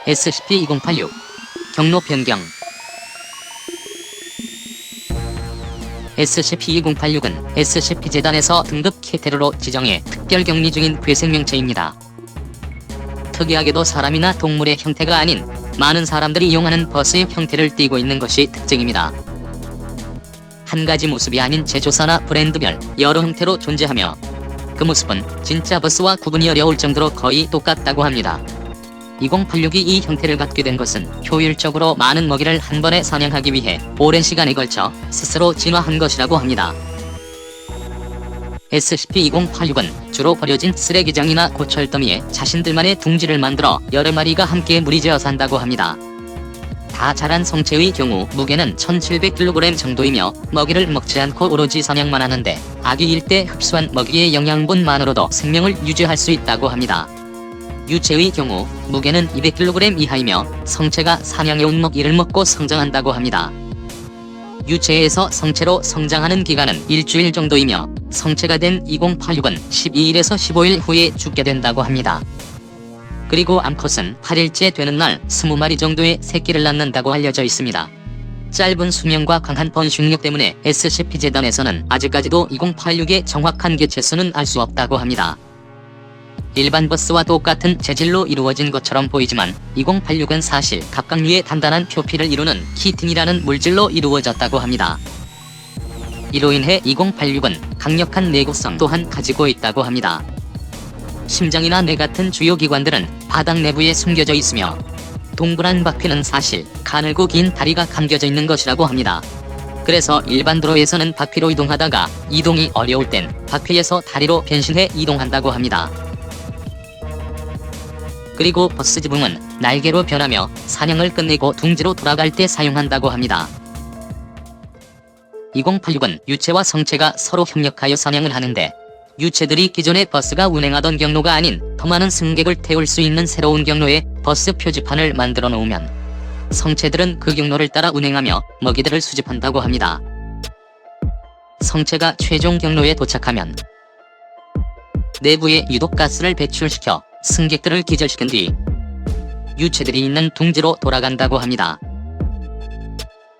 SCP-2086 경로 변경. SCP-2086은 SCP-재단에서 등급 캐테르로 지정해 특별 격리 중인 괴생명체입니다. 특이하게도 사람이나 동물의 형태가 아닌 많은 사람들이 이용하는 버스의 형태를 띠고 있는 것이 특징입니다. 한 가지 모습이 아닌 제조사나 브랜드별 여러 형태로 존재하며 그 모습은 진짜 버스와 구분이 어려울 정도로 거의 똑같다고 합니다. 2086이 이 형태를 갖게 된 것은 효율적으로 많은 먹이를 한 번에 사냥하기 위해 오랜 시간에 걸쳐 스스로 진화한 것이라고 합니다. SCP-2086은 주로 버려진 쓰레기장이나 고철더미에 자신들만의 둥지를 만들어 여러 마리가 함께 무리지어 산다고 합니다. 다 자란 성체의 경우 무게는 1700kg 정도이며 먹이를 먹지 않고 오로지 사냥만 하는데 아기일 때 흡수한 먹이의 영양분만으로도 생명을 유지할 수 있다고 합니다. 유체의 경우 무게는 200kg 이하이며 성체가 사냥해온 먹이를 먹고 성장한다고 합니다. 유체에서 성체로 성장하는 기간은 일주일 정도이며 성체가 된 2086은 12일에서 15일 후에 죽게 된다고 합니다. 그리고 암컷은 8일째 되는 날 20마리 정도의 새끼를 낳는다고 알려져 있습니다. 짧은 수명과 강한 번식력 때문에 SCP-재단에서는 아직까지도 2086의 정확한 개체수는 알 수 없다고 합니다. 일반 버스와 똑같은 재질로 이루어진 것처럼 보이지만 2086은 사실 갑각류의 단단한 표피를 이루는 키틴이라는 물질로 이루어졌다고 합니다. 이로 인해 2086은 강력한 내구성 또한 가지고 있다고 합니다. 심장이나 뇌 같은 주요 기관들은 바닥 내부에 숨겨져 있으며 동그란 바퀴는 사실 가늘고 긴 다리가 감겨져 있는 것이라고 합니다. 그래서 일반 도로에서는 바퀴로 이동하다가 이동이 어려울 땐 바퀴에서 다리로 변신해 이동한다고 합니다. 그리고 버스 지붕은 날개로 변하며 사냥을 끝내고 둥지로 돌아갈 때 사용한다고 합니다. 2086은 유체와 성체가 서로 협력하여 사냥을 하는데 유체들이 기존의 버스가 운행하던 경로가 아닌 더 많은 승객을 태울 수 있는 새로운 경로에 버스 표지판을 만들어 놓으면 성체들은 그 경로를 따라 운행하며 먹이들을 수집한다고 합니다. 성체가 최종 경로에 도착하면 내부에 유독가스를 배출시켜 승객들을 기절시킨 뒤 유체들이 있는 둥지로 돌아간다고 합니다.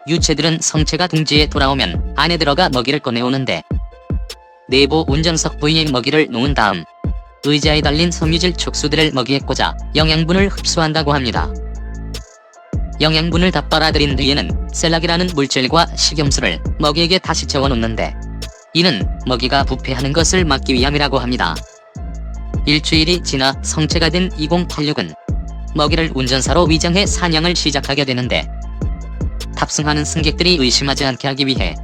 유체들은 성체가 둥지에 돌아오면 안에 들어가 먹이를 꺼내오는데 내부 운전석 부위에 먹이를 놓은 다음 의자에 달린 섬유질 촉수들을 먹이에 꽂아 영양분을 흡수한다고 합니다. 영양분을 다 빨아들인 뒤에는 셀락이라는 물질과 식염수를 먹이에게 다시 채워놓는데 이는 먹이가 부패하는 것을 막기 위함이라고 합니다. 일주일이 지나 성체가 된 2086은 먹이를 운전사로 위장해 사냥을 시작하게 되는데 탑승하는 승객들이 의심하지 않게 하기 위해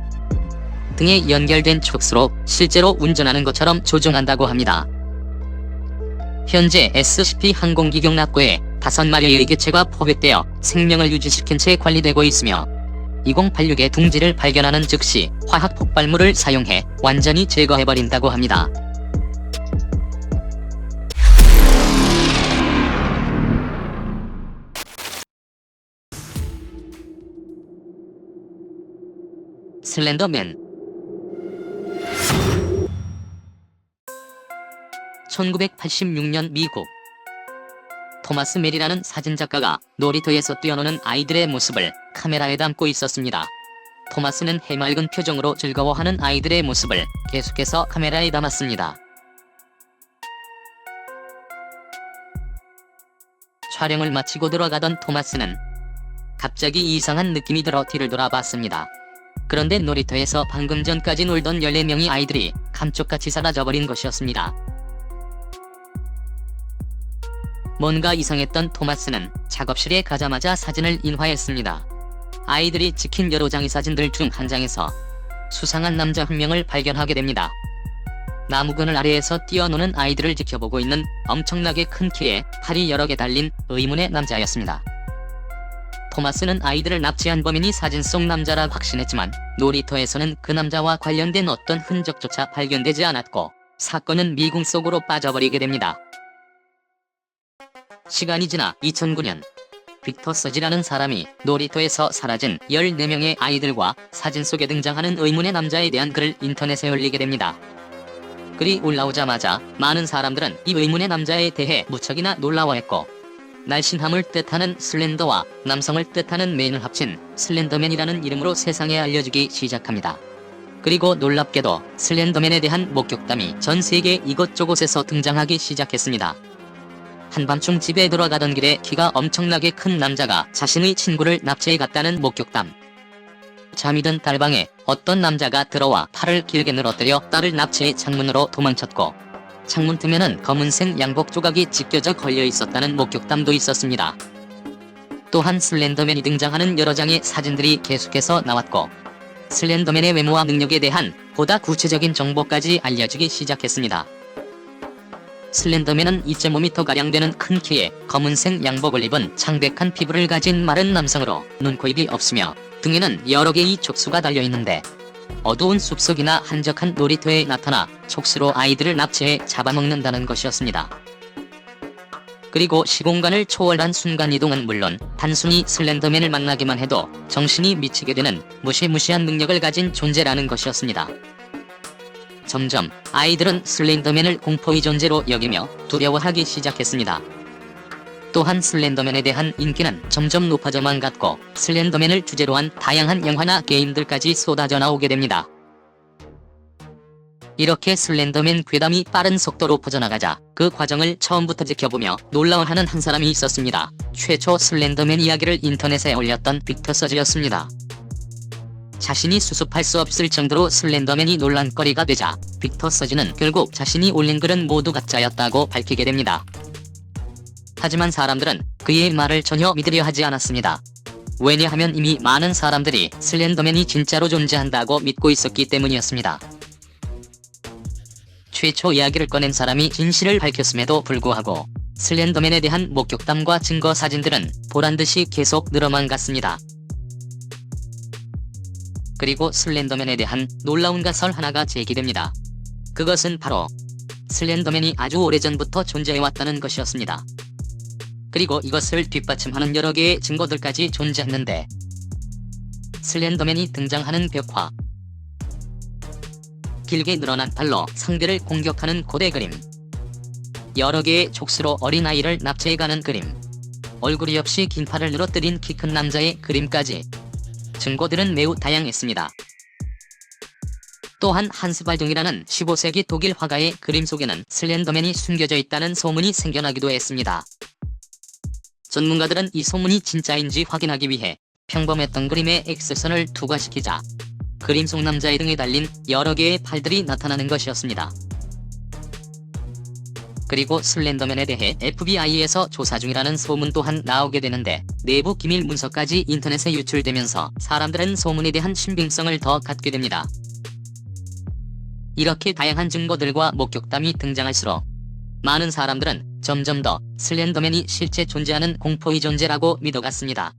등에 연결된 촉수로 실제로 운전하는 것처럼 조종한다고 합니다. 현재 SCP 항공기 경납고에 5마리의 개체가 포획되어 생명을 유지시킨 채 관리되고 있으며 2086의 둥지를 발견하는 즉시 화학 폭발물을 사용해 완전히 제거해버린다고 합니다. 슬렌더맨. 1986년 미국 토마스 메리라는 사진작가가 놀이터에서 뛰어노는 아이들의 모습을 카메라에 담고 있었습니다. 토마스는 해맑은 표정으로 즐거워하는 아이들의 모습을 계속해서 카메라에 담았습니다. 촬영을 마치고 들어가던 토마스는 갑자기 이상한 느낌이 들어 뒤를 돌아봤습니다. 그런데 놀이터에서 방금 전까지 놀던 14명의 아이들이 감쪽같이 사라져버린 것이었습니다. 뭔가 이상했던 토마스는 작업실에 가자마자 사진을 인화했습니다. 아이들이 찍힌 여러 장의 사진들 중 한 장에서 수상한 남자 한 명을 발견하게 됩니다. 나무 그늘 아래에서 뛰어노는 아이들을 지켜보고 있는 엄청나게 큰 키에 팔이 여러 개 달린 의문의 남자였습니다. 토마스는 아이들을 납치한 범인이 사진 속 남자라 확신했지만 놀이터에서는 그 남자와 관련된 어떤 흔적조차 발견되지 않았고 사건은 미궁 속으로 빠져버리게 됩니다. 시간이 지나 2009년 빅터 서지라는 사람이 놀이터에서 사라진 14명의 아이들과 사진 속에 등장하는 의문의 남자에 대한 글을 인터넷에 올리게 됩니다. 글이 올라오자마자 많은 사람들은 이 의문의 남자에 대해 무척이나 놀라워했고 날씬함을 뜻하는 슬렌더와 남성을 뜻하는 맨을 합친 슬렌더맨이라는 이름으로 세상에 알려지기 시작합니다. 그리고 놀랍게도 슬렌더맨에 대한 목격담이 전 세계 이곳저곳에서 등장하기 시작했습니다. 한밤중 집에 돌아가던 길에 키가 엄청나게 큰 남자가 자신의 친구를 납치해 갔다는 목격담. 잠이 든 딸방에 어떤 남자가 들어와 팔을 길게 늘어뜨려 딸을 납치해 창문으로 도망쳤고, 창문 틈에는 검은색 양복 조각이 찢겨져 걸려 있었다는 목격담도 있었습니다. 또한 슬렌더맨이 등장하는 여러 장의 사진들이 계속해서 나왔고, 슬렌더맨의 외모와 능력에 대한 보다 구체적인 정보까지 알려지기 시작했습니다. 슬렌더맨은 2.5m가량 되는 큰 키에 검은색 양복을 입은 창백한 피부를 가진 마른 남성으로 눈, 코, 입이 없으며 등에는 여러 개의 촉수가 달려있는데, 어두운 숲속이나 한적한 놀이터에 나타나 촉수로 아이들을 납치해 잡아먹는다는 것이었습니다. 그리고 시공간을 초월한 순간이동은 물론 단순히 슬렌더맨을 만나기만 해도 정신이 미치게 되는 무시무시한 능력을 가진 존재라는 것이었습니다. 점점 아이들은 슬렌더맨을 공포의 존재로 여기며 두려워하기 시작했습니다. 또한 슬렌더맨에 대한 인기는 점점 높아져만 갔고, 슬렌더맨을 주제로 한 다양한 영화나 게임들까지 쏟아져 나오게 됩니다. 이렇게 슬렌더맨 괴담이 빠른 속도로 퍼져나가자 그 과정을 처음부터 지켜보며 놀라워하는 한 사람이 있었습니다. 최초 슬렌더맨 이야기를 인터넷에 올렸던 빅터 서즈였습니다. 자신이 수습할 수 없을 정도로 슬렌더맨이 논란거리가 되자 빅터 서즈는 결국 자신이 올린 글은 모두 가짜였다고 밝히게 됩니다. 하지만 사람들은 그의 말을 전혀 믿으려 하지 않았습니다. 왜냐하면 이미 많은 사람들이 슬렌더맨이 진짜로 존재한다고 믿고 있었기 때문이었습니다. 최초 이야기를 꺼낸 사람이 진실을 밝혔음에도 불구하고 슬렌더맨에 대한 목격담과 증거 사진들은 보란듯이 계속 늘어만 갔습니다. 그리고 슬렌더맨에 대한 놀라운 가설 하나가 제기됩니다. 그것은 바로 슬렌더맨이 아주 오래전부터 존재해왔다는 것이었습니다. 그리고 이것을 뒷받침하는 여러 개의 증거들까지 존재했는데, 슬렌더맨이 등장하는 벽화, 길게 늘어난 팔로 상대를 공격하는 고대 그림, 여러 개의 촉수로 어린아이를 납치해가는 그림, 얼굴이 없이 긴 팔을 늘어뜨린 키 큰 남자의 그림까지 증거들은 매우 다양했습니다. 또한 한스발둥이라는 15세기 독일 화가의 그림 속에는 슬렌더맨이 숨겨져 있다는 소문이 생겨나기도 했습니다. 전문가들은 이 소문이 진짜인지 확인하기 위해 평범했던 그림에 X선을 투과시키자 그림 속 남자의 등에 달린 여러 개의 팔들이 나타나는 것이었습니다. 그리고 슬렌더맨에 대해 FBI에서 조사 중이라는 소문 또한 나오게 되는데, 내부 기밀 문서까지 인터넷에 유출되면서 사람들은 소문에 대한 신빙성을 더 갖게 됩니다. 이렇게 다양한 증거들과 목격담이 등장할수록 많은 사람들은 점점 더 슬렌더맨이 실제 존재하는 공포의 존재라고 믿어갔습니다.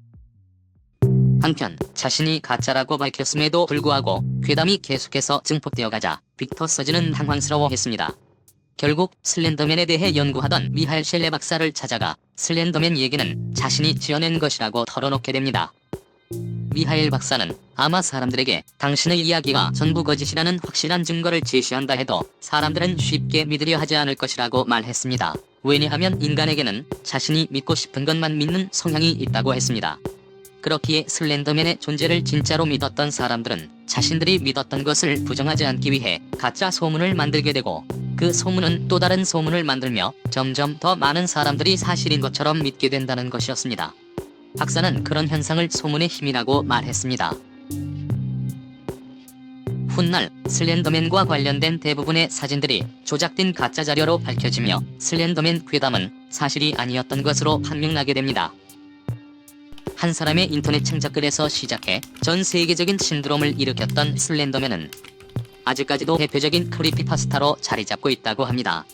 한편 자신이 가짜라고 밝혔음에도 불구하고 괴담이 계속해서 증폭되어 가자 빅터 서즈는 당황스러워했습니다. 결국 슬렌더맨에 대해 연구하던 미하엘 셸레 박사를 찾아가 슬렌더맨 얘기는 자신이 지어낸 것이라고 털어놓게 됩니다. 미하엘 박사는 아마 사람들에게 당신의 이야기가 전부 거짓이라는 확실한 증거를 제시한다 해도 사람들은 쉽게 믿으려 하지 않을 것이라고 말했습니다. 왜냐하면 인간에게는 자신이 믿고 싶은 것만 믿는 성향이 있다고 했습니다. 그렇기에 슬렌더맨의 존재를 진짜로 믿었던 사람들은 자신들이 믿었던 것을 부정하지 않기 위해 가짜 소문을 만들게 되고, 그 소문은 또 다른 소문을 만들며 점점 더 많은 사람들이 사실인 것처럼 믿게 된다는 것이었습니다. 박사는 그런 현상을 소문의 힘이라고 말했습니다. 훗날 슬렌더맨과 관련된 대부분의 사진들이 조작된 가짜 자료로 밝혀지며 슬렌더맨 괴담은 사실이 아니었던 것으로 판명나게 됩니다. 한 사람의 인터넷 창작글에서 시작해 전 세계적인 신드롬을 일으켰던 슬렌더맨은 아직까지도 대표적인 크리피파스타로 자리 잡고 있다고 합니다.